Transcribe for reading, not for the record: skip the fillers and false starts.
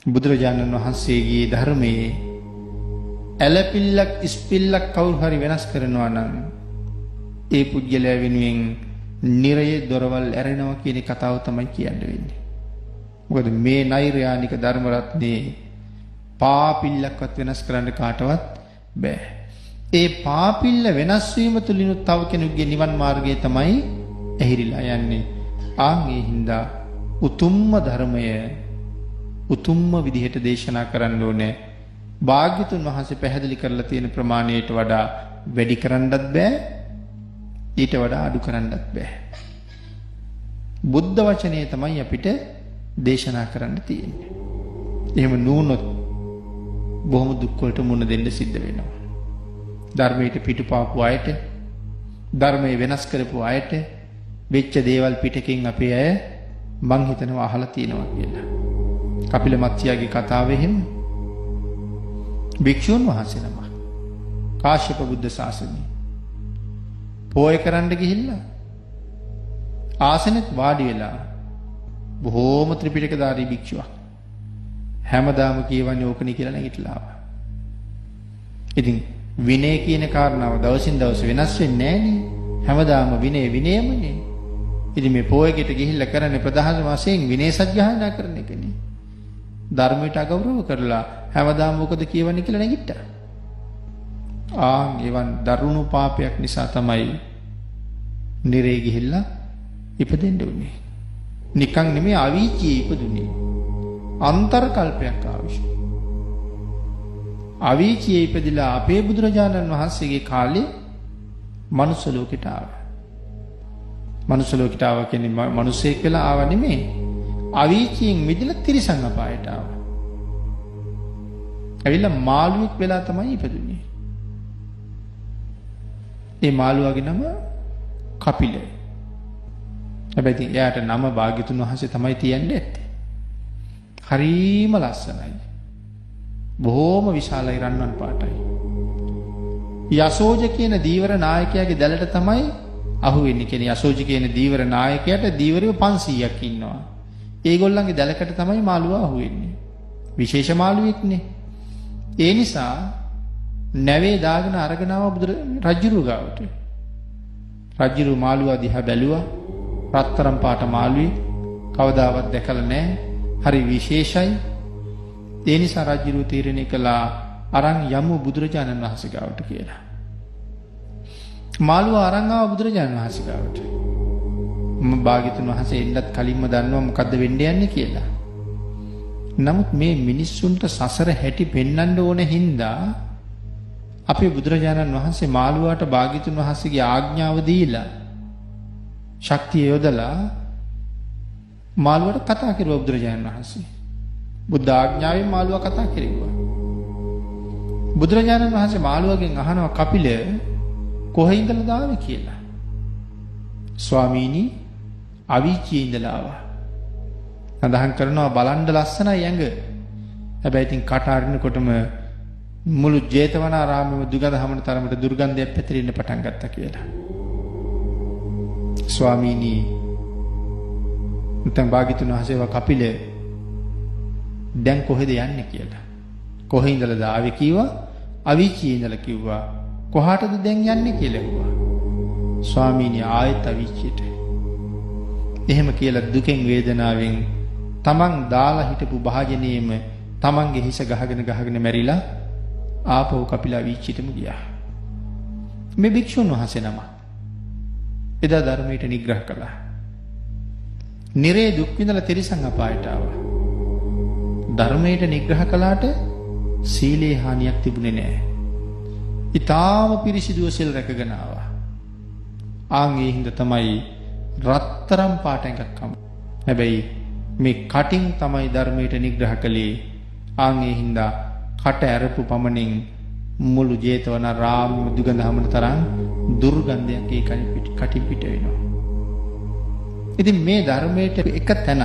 බුදුරජාණන් වහන්සේගේ ධර්මයේ ඇලපිල්ලක් ඉස්පිල්ලක් කවුරු හරි වෙනස් කරනවා නම් ඒ පුජ්‍යලයා වෙනුවෙන් නිරයේ දොරවල් ඇරෙනවා කියන කතාව තමයි කියන්න වෙන්නේ. මොකද මේ නෛර්යානික ධර්ම රත්නේ පාපිල්ලක්වත් වෙනස් කරන්න කාටවත් බෑ. ඒ පාපිල්ල වෙනස් වීම තුලිනුත් තව කෙනෙකුගේ නිවන් මාර්ගය තමයි ඇහිරිලා යන්නේ. ඒ හින්දා උතුම්ම ධර්මය උතුම්ම විදිහට දේශනා කරන්න ඕනේ. භාග්‍යතුන් වහන්සේ පැහැදිලි කරලා තියෙන ප්‍රමාණයට වඩා වැඩි කරන්නත් බෑ. ඊට වඩා අඩු කරන්නත් බෑ. බුද්ධ වචනේ තමයි අපිට දේශනා කරන්න තියෙන්නේ. එහෙම නුනොත් බොහොම දුක් වලට මුහුණ දෙන්න සිද්ධ වෙනවා. ධර්මයට පිටුපාපු අයට, ධර්මයේ වෙනස් කරපු අයට වෙච්ච දේවල් පිටකින් අපේ අය මං හිතනවා අහලා තියෙනවා කියලා. කපිල මත්ස්‍යගේ කතාවේ එහෙම භික්ෂුන් වහන්සේ නම කාශ්‍යප බුද්ධ ශාසනය පෝය කරන්න ගිහිල්ලා ආසනෙත් වාඩි වෙලා බොහෝම ත්‍රිපිටකධාරී භික්ෂුවක් හැමදාම කියවන්නේ ඕකනේ කියලා නැගිටලා ආවා. ඉතින් විනය කියන කාරණාව දවසින් දවස වෙනස් වෙන්නේ නැහනේ. හැමදාම විනයමනේ. ඉතින් මේ පොයකට ගිහිල්ලා කරන්නේ ප්‍රධාන වශයෙන් විනය සත්‍යයනා කරන එකනේ. ධර්මයට අගෞරව කරලා හැමදාම මොකද කියවන්නේ කියලා නැගිට්ටා. එවන් දරුණු පාපයක් නිසා තමයි නිරේ ගිහිල්ලා ඉපදෙන්න උනේ. නිකන් නෙමෙයි අවීචියේ ඉපදුනේ. අන්තර්කල්පයක් අවශ්‍ය. අවීචියේ ඉපදිලා අපේ බුදුරජාණන් වහන්සේගේ කාලේ මනුස්ස ලෝකෙට ආවා. මනුස්ස ලෝකෙට ආවා කියන්නේ මිනිසෙක් වෙලා ආව නෙමෙයි. අවීචියෙන් මිදලා තිරිසන් අපායට ආවා. ඇවිල්ලා මාළුවෙක් වෙලා තමයි ඉපදුනේ. ඒ මාළුවාගේ නම කපිල. හැබැයි එයාට නම භාග්‍යතුන් වහන්සේ තමයි තියන්නේ ඇත්තේ. හරිම ලස්සනයි. බොහෝම විශාලයි රන්වන් පාටයි. යසෝජ කියන දීවර නායකයාගේ දැලට තමයි අහුවෙන්නේ. කියන්නේ යසෝජ කියන දීවර නායකයාට දීවරයෝ 500ක් ඉන්නවා. ඒගොල්ලන්ගේ දැලකට තමයි මාළුවා අහුවෙන්නේ. විශේෂ මාළුවෙක්නේ. ඒ නිසා නැවේ දාගෙන අරගෙන ආව රජුරු ගාවට. රජුරු මාළුවා දිහා බැලුවා. රත්තරන් පාට මාළුවේ කවදාවත් දැකලා නැහැ. හරි විශේෂයි. ඒ නිසා රජුරු තීරණය කළා අරන් යමු බුදුරජාණන් වහන්සේ ගාවට කියලා. මාළුවා අරන් ආව බුදුරජාණන් වහන්සේ ගාවට. භාග්‍යතුන් වහන්සේ එන්නත් කලින්ම දන්නවා මොකද්ද වෙන්න යන්නේ කියලා. නමුත් මේ මිනිස්සුන්ට සසර හැටි පෙන්වන්න ඕන හින්දා අපේ බුදුරජාණන් වහන්සේ මාළුවාට භාග්‍යතුන් වහන්සේගේ ආඥාව දීලා ශක්තිය යොදලා මාළුවාට කතා කරුවා බුදුරජාණන් වහන්සේ. බුද්ධ ආඥාවෙන් මාළුවා කතා කෙරුවා. බුදුරජාණන් වහන්සේ මාළුවාගෙන් අහනවා කපිල කොහේ ඉඳලාද ආවේ කියලා. ස්වාමීනි අවීචියේ ඉඳලා ආවා. සඳහන් කරනවා බලන්න ලස්සනයි ඇඟ. හැබැයි ඉතින් කට අරිනකොටම මුළු ජේතවනාරාමෙම දුගඳ හමන තරමට දුර්ගන්ධයක් පැතිරෙන්න පටන් ගත්තා කියලා. ස්වාමීනි නැත්නම් භාග්‍යතුන් වහන්සේව කපිල දැන් කොහෙද යන්නේ කියලා. කොහේ ඉඳලාද ආවේ කිව්වා. අවීචියේ ඉඳලා කිව්වා. කොහාටද දැන් යන්නේ කියලා කිව්වා. ස්වාමීනි ආයෙත් අවීචියට. එහෙම කියලා දුකෙන් වේදනාවෙන් තමන් දාලා හිටපු භාජනයේම තමන්ගේ හිස ගහගෙන මැරිලා ආපහු කපිලා අවීචියටම ගියා. මේ භික්ෂුන් වහන්සේ නම එදා ධර්මයට නිග්‍රහ කළා. නිරේ දුක් විඳලා තිරිසන් අපායට ආවා. ධර්මයට නිග්‍රහ කළාට සීලේ හානියක් තිබුණේ නැහැ. ඊටාම පිරිසිදුව සිල් රැකගෙන ආවා. ඒ හින්දා තමයි රත්තරම් පාට එකක් හම්. හැබැයි මේ කටින් තමයි ධර්මයට නිග්‍රහ කළේ. ඒ හින්දා කට ඇරපු පමණින් මුළු ජේතවනාරාමෙම දුගඳ හමන තරම් දුර්ගන්ධයක් ඒ කටින් පිට වෙනවා. ඉතින් මේ ධර්මයට එක තැන